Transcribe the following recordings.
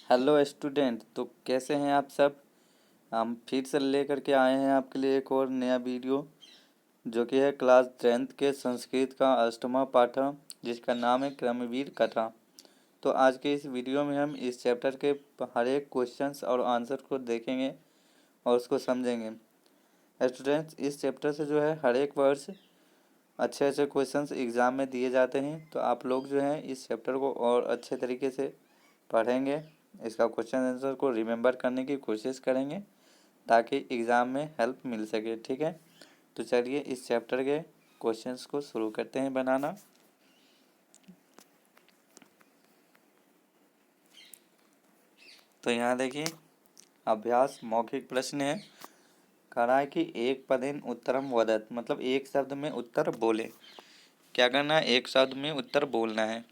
Hello student, तो कैसे हैं आप सब। हम फिर से लेकर के आए हैं आपके लिए एक और नया वीडियो, जो कि है क्लास 10th के संस्कृत का अष्टमा पाठ, जिसका नाम है क्रमवीर कथा। तो आज के इस वीडियो में हम इस चैप्टर के हर एक क्वेश्चंस और आंसर को देखेंगे और उसको समझेंगे। स्टूडेंट्स, इस चैप्टर से जो है हर एक वर्ष अच्छे अच्छे क्वेश्चंस एग्ज़ाम में दिए जाते हैं, तो आप लोग जो हैं इस चैप्टर को और अच्छे तरीके से पढ़ेंगे, इसका क्वेश्चन आंसर को रिमेंबर करने की कोशिश करेंगे ताकि एग्ज़ाम में हेल्प मिल सके। ठीक है, तो चलिए इस चैप्टर के क्वेश्चंस को शुरू करते हैं बनाना। तो यहाँ देखिए, अभ्यास मौखिक प्रश्न है। कह रहा है कि एक पदेन उत्तरम वदत, मतलब एक शब्द में उत्तर बोले। क्या करना है, एक शब्द में उत्तर बोलना है।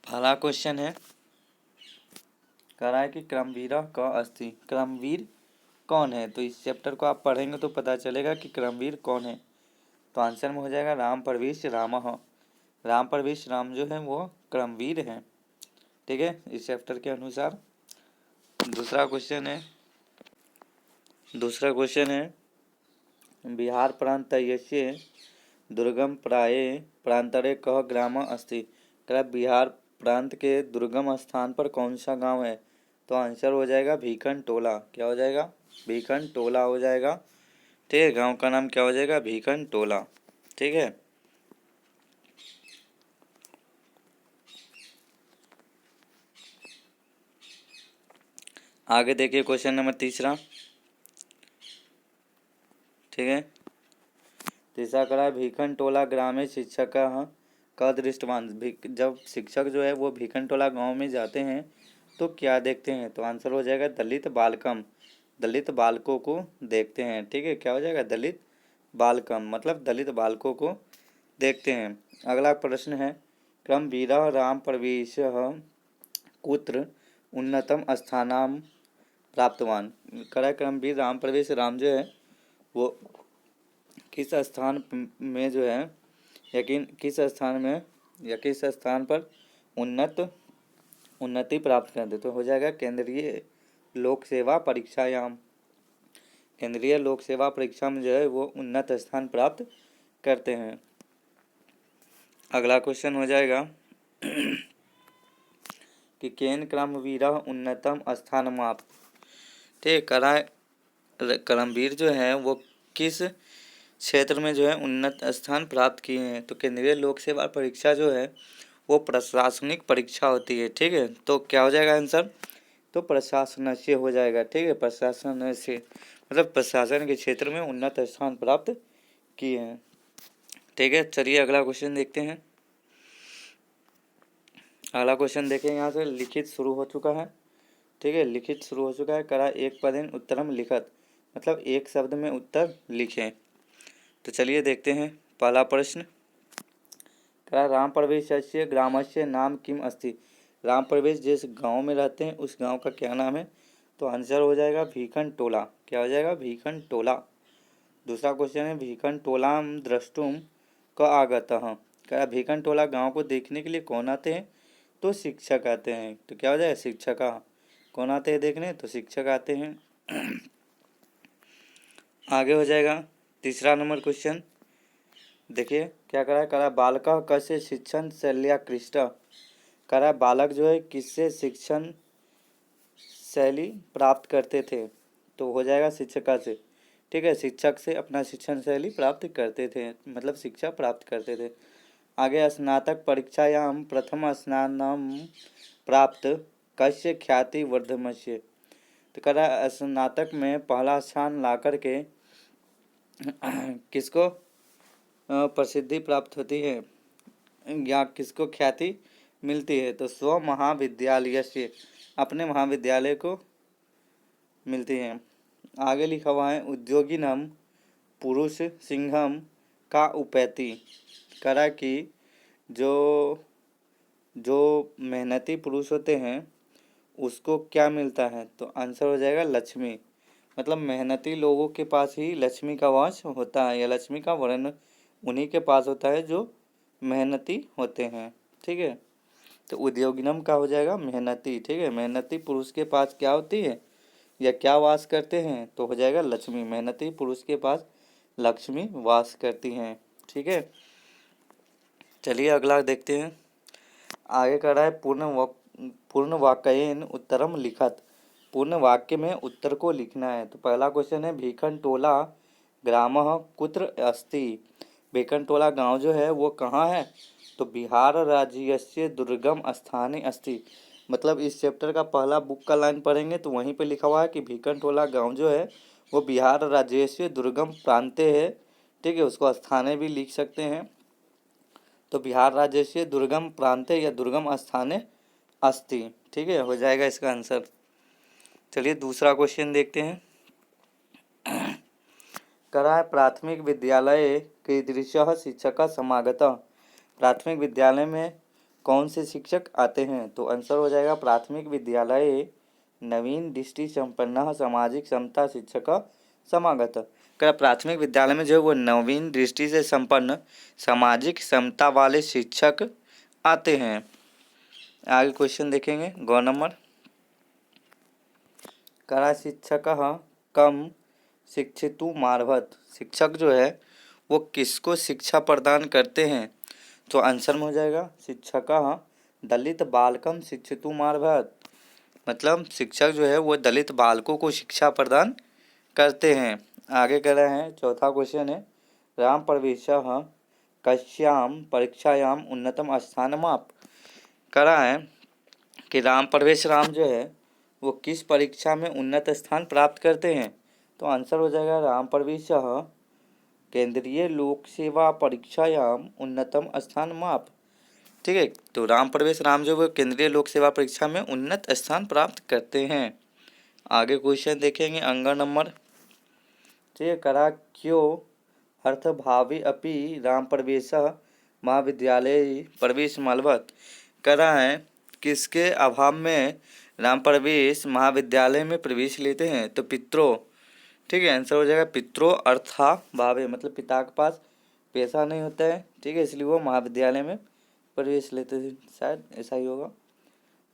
पहला क्वेश्चन है, कह रहा है कि क्रमवीर क अस्ति, क्रमवीर कौन है। तो इस चैप्टर को आप पढ़ेंगे तो पता चलेगा कि क्रमवीर कौन है। तो आंसर में हो जाएगा राम प्रवेश रामः। राम प्रवेश राम जो है वो क्रमवीर हैं। ठीक है, इस चैप्टर के अनुसार। दूसरा क्वेश्चन है बिहार प्रांतस्य दुर्गम प्राये प्रांतरे कह ग्राम अस्ति। क्या बिहार प्रांत के दुर्गम स्थान पर कौन सा गांव है। तो आंसर हो जाएगा भीखन टोला। क्या हो जाएगा, भीखन टोला हो जाएगा। ठीक है, गांव का नाम क्या हो जाएगा, भीखन टोला। ठीक है, आगे देखिए क्वेश्चन नंबर तीसरा। ठीक है, तीसरा करा भीखन टोला ग्रामे शिक्षक का दृष्टवान। जब शिक्षक जो है वो भीखन टोला गाँव में जाते हैं तो क्या देखते हैं। तो आंसर हो जाएगा दलित बालकम, दलित बालकों को देखते हैं। ठीक है, क्या हो जाएगा, दलित बालकम, मतलब दलित बालकों को देखते हैं। अगला प्रश्न है क्रमवीर राम प्रवेश कुत्र उन्नतम स्थानाम प्राप्तवान। करा क्रमवीर राम प्रवेश राम जो है वो किस स्थान में जो है किस स्थान में या किस स्थान पर उन्नति प्राप्त करते। तो हो जाएगा केंद्रीय लोक सेवा परीक्षायाम। केंद्रीय लोक सेवा परीक्षा में जो है वो उन्नत स्थान प्राप्त करते हैं। अगला क्वेश्चन हो जाएगा कि केन क्रमवीर उन्नतम स्थान माप। ठीक, क्रमवीर जो है वो किस क्षेत्र में जो है उन्नत स्थान प्राप्त किए हैं। तो केंद्रीय लोक सेवा परीक्षा जो है वो प्रशासनिक परीक्षा होती है। ठीक है, तो क्या हो जाएगा आंसर, तो प्रशासन से हो जाएगा। ठीक है, प्रशासन से मतलब प्रशासन के क्षेत्र में उन्नत स्थान प्राप्त किए हैं। ठीक है, चलिए अगला क्वेश्चन देखते हैं। अगला क्वेश्चन देखें, यहाँ से लिखित शुरू हो चुका है। ठीक है, लिखित शुरू हो चुका है। करा एक पदेन उत्तरम लिखत, मतलब एक शब्द में उत्तर लिखें। तो चलिए देखते हैं पहला प्रश्न। करा राम प्रवेश ग्रामस्य नाम किम अस्ति। राम प्रवेश जिस गांव में रहते हैं उस गांव का क्या नाम है। तो आंसर हो जाएगा भीखन टोला। क्या हो जाएगा, भीखन टोला। दूसरा क्वेश्चन है भीखन टोलाम द्रष्टुम क आगतः। क्या भीखन टोला गांव को देखने के लिए कौन आते हैं। तो शिक्षक आते हैं। तो क्या हो जाएगा, शिक्षक। कौन आते हैं देखने, तो शिक्षक आते हैं। आगे हो जाएगा तीसरा नंबर क्वेश्चन। देखिए क्या करा बालका कैसे शिक्षण शैल्या कृष्ट। करा बालक जो है किससे शिक्षण शैली प्राप्त करते थे। तो हो जाएगा शिक्षिका से। ठीक है, शिक्षक से अपना शिक्षण शैली प्राप्त करते थे, मतलब शिक्षा प्राप्त करते थे। आगे स्नातक परीक्षायाम प्रथम स्नानम प्राप्त कस्य ख्याति वर्धमस्य। तो करा स्नातक में पहला स्थान ला करके किसको प्रसिद्धि प्राप्त होती है या किसको ख्याति मिलती है। तो स्व महाविद्यालय से, अपने महाविद्यालय को मिलती है। आगे लिखा हुआ है उद्योगिनम पुरुष सिंहम का उपैति। करा कि जो मेहनती पुरुष होते हैं उसको क्या मिलता है। तो आंसर हो जाएगा लक्ष्मी, मतलब मेहनती लोगों के पास ही लक्ष्मी का वास होता है या लक्ष्मी का वर्ण उन्हीं के पास होता है जो मेहनती होते हैं। ठीक है, तो उद्योगिनम का हो जाएगा मेहनती। ठीक है, मेहनती पुरुष के पास क्या होती है या क्या वास करते हैं, तो हो जाएगा लक्ष्मी। मेहनती पुरुष के पास लक्ष्मी वास करती हैं। ठीक है, चलिए अगला देखते हैं। आगे कर रहा है पूर्ण वाक्येन उत्तरम लिखत। पूर्ण वाक्य में उत्तर को लिखना है। तो पहला क्वेश्चन है भीखन टोला ग्रामः कुत्र अस्ति। भीखन टोला गांव जो है वो कहाँ है, तो बिहार राज्यस्य दुर्गम स्थाने अस्ति। मतलब इस चैप्टर का पहला बुक का लाइन पढ़ेंगे तो वहीं पे लिखा हुआ है कि भीखन टोला गांव जो है वो बिहार राज्यस्य दुर्गम प्रांते है। ठीक है, उसको स्थाने भी लिख सकते हैं। तो बिहार राज्य से दुर्गम प्रांते या दुर्गम स्थाने अस्ति। ठीक है, हो जाएगा इसका आंसर। चलिए दूसरा क्वेश्चन देखते हैं। करा है प्राथमिक विद्यालय कीदृशः शिक्षक समागत। प्राथमिक विद्यालय में कौन से शिक्षक आते हैं, तो आंसर हो जाएगा प्राथमिक विद्यालय नवीन दृष्टि संपन्न सामाजिक समता शिक्षक समागत। कर प्राथमिक विद्यालय में जो है वो नवीन दृष्टि से संपन्न सामाजिक समता वाले शिक्षक आते हैं। आगे क्वेश्चन देखेंगे। गौ नंबर करा शिक्षक कम शिक्षितु मार्भत। शिक्षक जो है वो किसको शिक्षा प्रदान करते हैं, तो आंसर में हो जाएगा शिक्षक दलित बालकम शिक्षितु मार्भत। मतलब शिक्षक जो है वो दलित बालकों को शिक्षा प्रदान करते हैं। आगे कह रहे हैं चौथा क्वेश्चन है राम प्रवेशः कस्याम परीक्षायाम उन्नतम स्थानमाप। करा है कि राम प्रवेश राम जो है वो किस परीक्षा में उन्नत स्थान प्राप्त करते हैं, तो आंसर हो जाएगा राम प्रवेशः केंद्रीय लोक सेवा परीक्षायाम उन्नतम स्थान माप। ठीक है, तो राम प्रवेश राम जो वो केंद्रीय लोक सेवा परीक्षा में उन्नत स्थान प्राप्त करते हैं। आगे क्वेश्चन देखेंगे अंगन नंबर। ठीक है, करा क्यों अर्थभावी अपि राम प्रवेश महाविद्यालय प्रवेश मालवत। करा है किसके अभाव में राम प्रवेश महाविद्यालय में प्रवेश लेते हैं, तो पितरों। ठीक है, आंसर हो जाएगा पितरों अर्था भावे, मतलब पिता के पास पैसा नहीं होता है। ठीक है, इसलिए वो महाविद्यालय में प्रवेश लेते थे, शायद ऐसा ही होगा।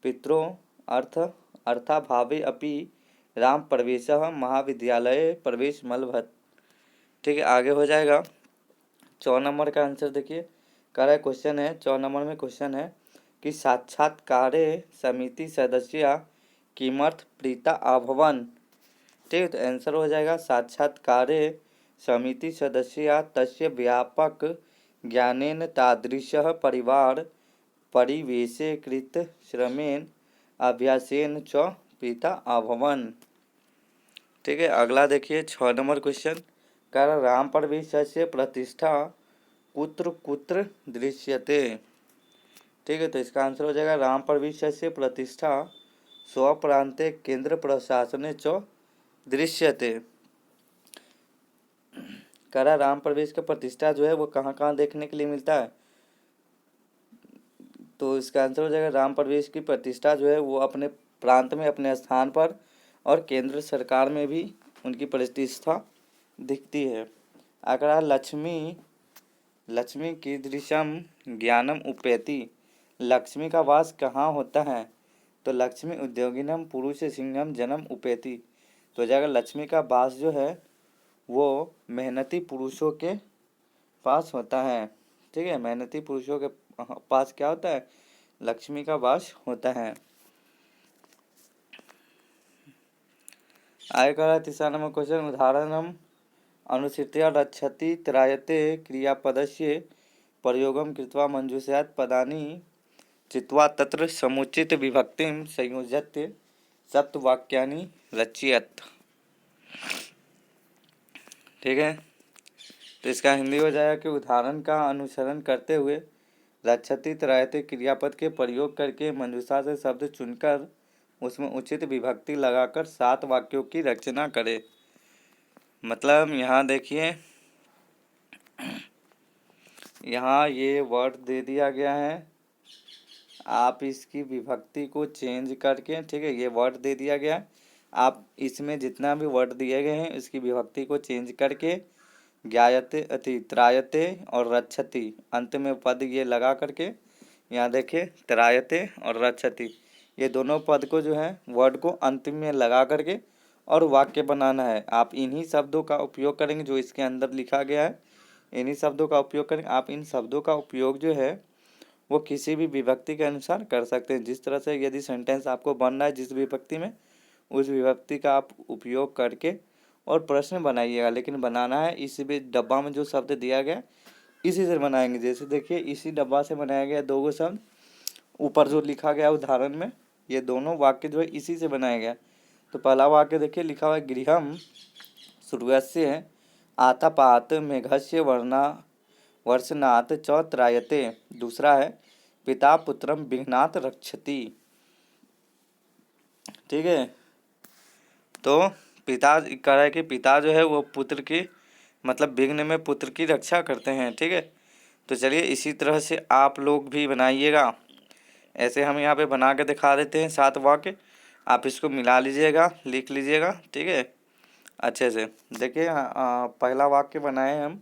पितरों अर्था भावे अपि राम प्रवेश महाविद्यालय प्रवेश मलभत। ठीक है, आगे हो जाएगा। 4 नंबर का आंसर देखिए। कह रहा है क्वेश्चन है 4 नंबर में क्वेश्चन है कि साक्षात्कार समिति सदस्य किमर्थ प्रीता अभवन। ठीक है, तो आंसर हो जाएगा साक्षात्कार समिति सदस्य तस्य व्यापक ज्ञानेन तादृशः परिवार परिवेशे कृत श्रमेण अभ्यासेन च प्रीता अभवन। ठीक है, अगला देखिए 6 नंबर क्वेश्चन। कर राम प्रवेशस्य प्रतिष्ठा कुत्र कुत्र दृश्यते। ठीक है, तो इसका आंसर हो जाएगा राम प्रवेशस्य प्रतिष्ठा स्वप्रांते केंद्र प्रशासने च दृश्यते। करा राम प्रवेश का प्रतिष्ठा जो है वो कहाँ कहाँ देखने के लिए मिलता है, तो इसका आंसर हो जाएगा राम प्रवेश की प्रतिष्ठा जो है वो अपने प्रांत में अपने स्थान पर और केंद्र सरकार में भी उनकी प्रतिष्ठा दिखती है। अगर लक्ष्मी कीदृशम ज्ञानम उपैति। लक्ष्मी का वास कहाँ होता है, तो लक्ष्मी उद्योगिनम पुरुष सिंहम जन्म उपैति। तो जाएगा लक्ष्मी का वास जो है वो मेहनती पुरुषों के पास होता है। ठीक है, मेहनती पुरुषों के पास क्या होता है, लक्ष्मी का वास होता है। आगे का तीसरा नंबर क्वेश्चन उदाहरणम अनुसृत्य रक्षति त्रायते क्रियापदस्य प्रयोगम कृत्वा मंजूषयात् पदानि चित्वा तत्र समुचित विभक्तिं संयोज्य सप्तवाक्यानि रचयत। ठीक है, तो इसका हिंदी हो जाएगा कि उदाहरण का अनुसरण करते हुए रक्षति त्रायते क्रियापद के प्रयोग करके मंजूषा से शब्द चुनकर उसमें उचित विभक्ति लगाकर 7 वाक्यों की रचना करें। मतलब यहाँ देखिए, यहाँ ये वर्ड दे दिया गया है, आप इसकी विभक्ति को चेंज करके, ठीक है, ये वर्ड दे दिया गया है, आप इसमें जितना भी वर्ड दिए गए हैं इसकी विभक्ति को चेंज करके ज्ञायते अति त्रायते और रक्षति अंत में पद ये लगा करके यहाँ देखिए त्रायते और रक्षति, ये दोनों पद को जो है वर्ड को अंतिम में लगा करके और वाक्य बनाना है। आप इन्हीं शब्दों का उपयोग करेंगे जो इसके अंदर लिखा गया है, इन्हीं शब्दों का उपयोग करेंगे। आप इन शब्दों का उपयोग जो है वो किसी भी विभक्ति के अनुसार कर सकते हैं। जिस तरह से यदि सेंटेंस आपको बनना है जिस विभक्ति में, उस विभक्ति का आप उपयोग करके और प्रश्न बनाइएगा। लेकिन बनाना है इसी भी डब्बा में जो शब्द दिया गया इसी से बनाएंगे। जैसे देखिए इसी डब्बा से बनाया गया दो गो शब्द, ऊपर जो लिखा गया उदाहरण में, ये दोनों वाक्य जो है इसी से बनाया गया। तो पहला वाक्य देखिए लिखा हुआ है गृहम सूर्यस्य आतापात मेघस्य वर्णा वर्षनाथ च त्रायते। दूसरा है पिता पुत्रम विघ्नात् रक्षति। ठीक है, तो पिता कह रहा है कि पिता जो है वो पुत्र की मतलब विघ्न में पुत्र की रक्षा करते हैं। ठीक है, तो चलिए इसी तरह से आप लोग भी बनाइएगा। ऐसे हम यहाँ पे बना के दिखा देते हैं 7 वाक्य, आप इसको मिला लीजिएगा, लिख लीजिएगा। ठीक है, अच्छे से देखिए पहला वाक्य बनाए हम,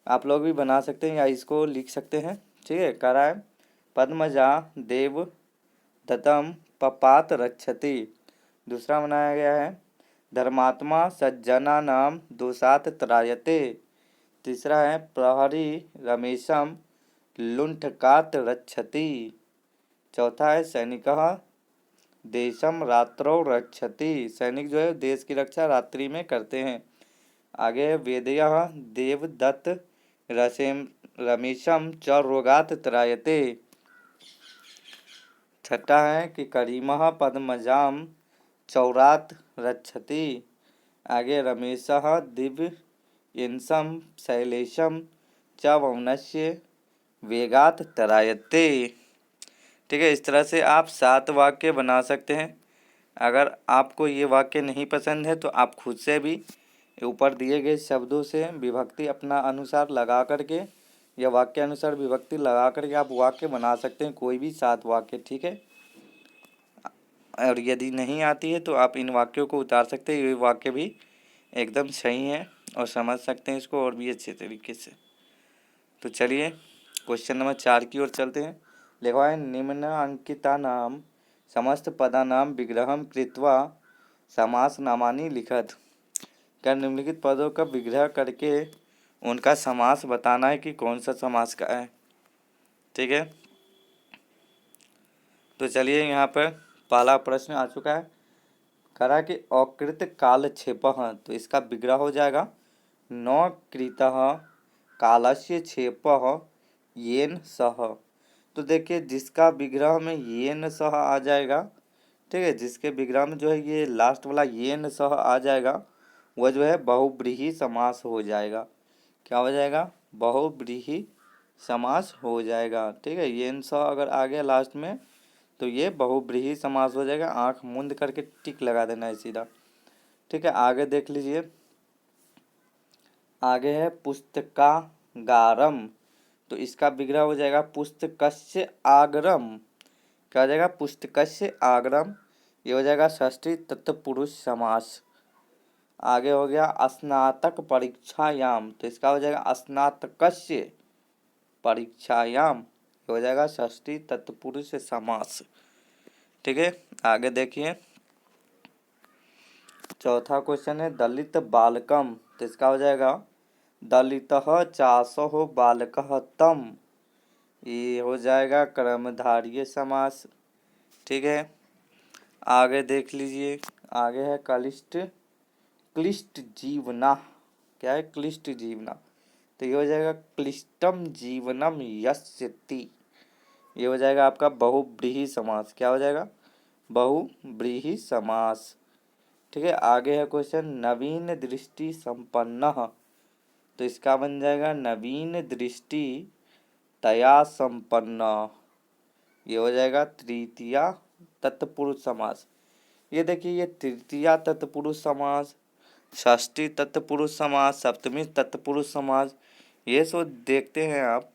आप लोग भी बना सकते हैं या इसको लिख सकते हैं। ठीक है, कह रहा है पद्मजा देव दत्तम पपात रक्षति। दूसरा बनाया गया है धर्मात्मा सज्जना नाम दोषात त्रायते। तीसरा है प्रहरी रमेशम लुंठकात रक्षति। चौथा है सैनिकः देशम रात्रौ रक्षति। सैनिक जो है देश की रक्षा रात्रि में करते हैं। आगे है वेदयः देवदत्त रमेशम च रोगात त्रायते। छठा है कि करीमः पद्मजाम चौरात रक्षति। आगे रमेशः दिव्यंसम शैलेशम च वनस्य वेगात त्रायते। ठीक है, इस तरह से आप 7 वाक्य बना सकते हैं। अगर आपको ये वाक्य नहीं पसंद है तो आप खुद से भी ऊपर दिए गए शब्दों से विभक्ति अपना अनुसार लगा करके या वाक्य अनुसार विभक्ति लगा करके आप वाक्य बना सकते हैं, कोई भी 7 वाक्य। ठीक है, और यदि नहीं आती है तो आप इन वाक्यों को उतार सकते हैं, ये वाक्य भी एकदम सही है और समझ सकते हैं इसको और भी अच्छे तरीके से। तो चलिए क्वेश्चन नंबर 4 की ओर चलते हैं। लिखा है निम्न अंकिता नाम समस्त पदानाम विग्रहम कृत्वा समास नामानि लिखत। क्या निम्नलिखित पदों का विग्रह करके उनका समास बताना है कि कौन सा समास का है। ठीक है, तो चलिए यहाँ पर पहला प्रश्न आ चुका है। करा कि अकृत कालक्षेपः, तो इसका विग्रह हो जाएगा न कृतः कालस्य क्षेपः येन सह। तो देखिए जिसका विग्रह में येन सह आ जाएगा, ठीक है, जिसके विग्रह में जो है ये लास्ट वाला येन सह आ जाएगा वह जो है बहुव्रीहि समास हो जाएगा। क्या हो जाएगा? बहुव्रीहि समास हो जाएगा। ठीक है, येन सह अगर आ गया लास्ट में तो ये बहुव्रीहि समास हो जाएगा। आंख मूंद करके टिक लगा देना है सीधा। ठीक है, आगे देख लीजिए। आगे है पुस्तकागारम, तो इसका विग्रह हो जाएगा पुस्तकस्य आगरम। क्या हो जाएगा? पुस्तकस्य आगरम। ये हो जाएगा षष्ठी तत्पुरुष समास। आगे हो गया स्नातक परीक्षायाम, तो इसका हो जाएगा स्नातकस्य परीक्षायाम। ये हो जाएगा षष्ठी तत्पुरुष समास। ठीक है, आगे देखिए चौथा क्वेश्चन है दलित बालकम, तो इसका हो जाएगा दलितः चासो बालकः तम। ये हो जाएगा कर्मधारय समास। ठीक है, आगे देख लीजिए। आगे है क्लिष्ट जीवना। क्या है? क्लिष्ट जीवना, तो ये हो जाएगा क्लिष्टम जीवनम यस्यति। ये हो जाएगा आपका बहुव्रीहि समास। क्या हो जाएगा? बहुव्रीहि समास। ठीक है, आगे है क्वेश्चन नवीन दृष्टि संपन्न, तो इसका बन जाएगा नवीन दृष्टि तया संपन्न। ये हो जाएगा तृतीया तत्पुरुष समास। ये देखिए ये तृतीया तत्पुरुष समास, षष्ठी तत्पुरुष समास, सप्तमी तत्पुरुष समास, ये सब देखते हैं आप।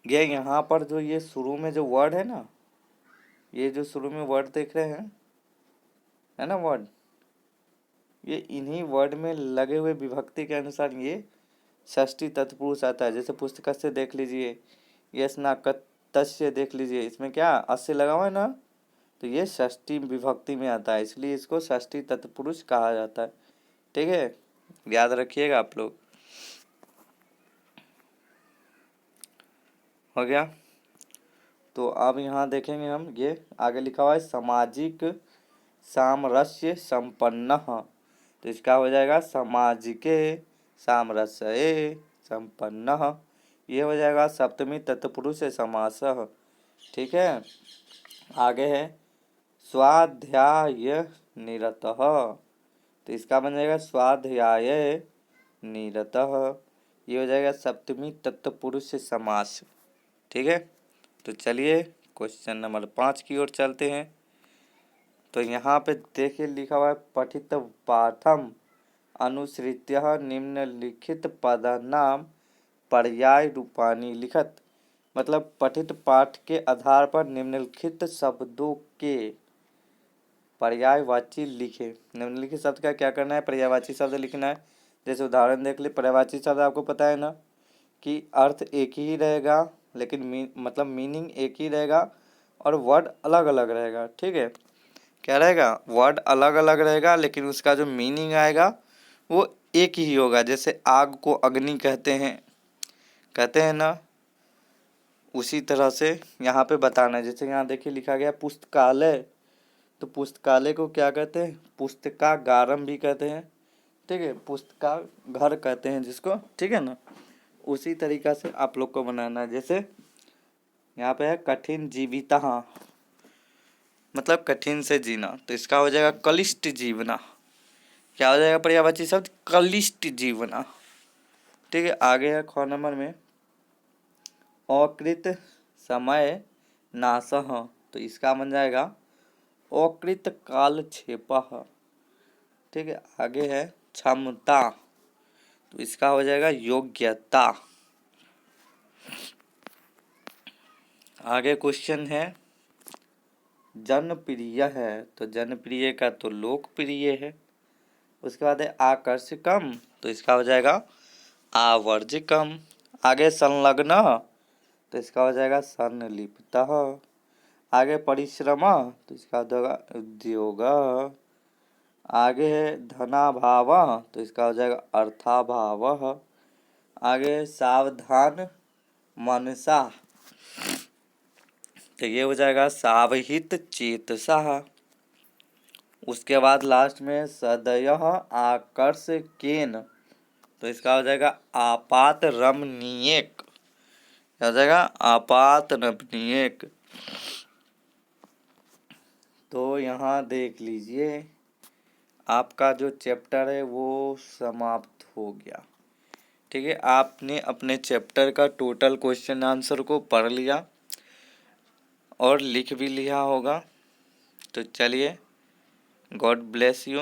ये यहाँ पर जो ये शुरू में जो वर्ड है ना, ये जो शुरू में वर्ड देख रहे हैं है ना वर्ड, ये इन्हीं वर्ड में लगे हुए विभक्ति के अनुसार ये षष्ठी तत्पुरुष आता है। जैसे पुस्तक से देख लीजिए, ये तस्य देख लीजिए, इसमें क्या अस्य लगा हुआ है ना, तो ये षष्ठी विभक्ति में आता है, इसलिए इसको षष्ठी तत्पुरुष कहा जाता है। ठीक है, याद रखिएगा आप लोग। हो गया। तो अब यहाँ देखेंगे हम, ये आगे लिखा हुआ है सामाजिक सामरस्य संपन्न, तो इसका हो जाएगा सामाजिके सामरस्य संपन्न, ये हो जाएगा सप्तमी तत्पुरुष समास। ठीक है, आगे है स्वाध्याय निरतः, तो इसका बन जाएगा स्वाध्याय निरतः, ये हो जाएगा सप्तमी तत्पुरुष समास। ठीक है, तो चलिए क्वेश्चन नंबर 5 की ओर चलते हैं। तो यहाँ पे देखिए लिखा हुआ है पठित पाठम अनुसृत्य निम्नलिखित पदानाम पर्याय रूपाणि लिखत, मतलब पठित पाठ के आधार पर निम्नलिखित शब्दों के पर्यायवाची लिखे। निम्नलिखित शब्द का क्या करना है, पर्यायवाची शब्द लिखना है। जैसे उदाहरण देख ले, पर्यायवाची शब्द आपको पता है ना कि अर्थ एक ही रहेगा, लेकिन मतलब मीनिंग एक ही रहेगा और वर्ड अलग अलग रहेगा। ठीक है, क्या रहेगा, वर्ड अलग अलग रहेगा, लेकिन उसका जो मीनिंग आएगा वो एक ही होगा। जैसे आग को अग्नि कहते हैं ना, उसी तरह से यहाँ पे बताना है। जैसे यहाँ देखिए लिखा गया पुस्तकालय, तो पुस्तकालय को क्या कहते हैं, पुस्तकागारम भी कहते हैं। ठीक है, पुस्तका घर कहते हैं जिसको। ठीक है ना, उसी तरीका से आप लोग को बनाना है। जैसे यहाँ पे है कठिन जीविता, मतलब कठिन से जीना, तो इसका हो जाएगा कलिष्ट जीवना। क्या हो जाएगा पर्यायवाची शब्द, कलिष्ट जीवना। ठीक है, आगे है ख नंबर में अकृत समय नाशः, तो इसका बन जाएगा अकृत कालक्षेपः। ठीक है, आगे है क्षमता, तो इसका हो जाएगा योग्यता। आगे क्वेश्चन है जनप्रिय है, तो जनप्रिय का तो लोकप्रिय है। उसके बाद है आकर्षकम, तो इसका हो जाएगा आवर्जकम। आगे संलग्न, तो इसका हो जाएगा संलिप्तः। आगे परिश्रम, तो इसका हो जाएगा उद्योग। आगे है धनाभाव, तो इसका हो जाएगा अर्थाभाव। आगे सावधान मनसा, तो ये हो जाएगा सावहित चेतसा। उसके बाद लास्ट में सदयः आकर्षकेन, तो इसका हो जाएगा आपात रमणीयक। क्या हो जाएगा, आपात रमणीयक। तो यहाँ देख लीजिए आपका जो चैप्टर है वो समाप्त हो गया। ठीक है, आपने अपने चैप्टर का टोटल क्वेश्चन आंसर को पढ़ लिया और लिख भी लिया होगा। तो चलिए, गॉड ब्लेस यू।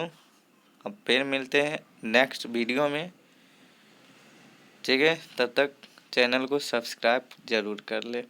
अब फिर मिलते हैं नेक्स्ट वीडियो में। ठीक है, तब तक चैनल को सब्सक्राइब ज़रूर कर ले।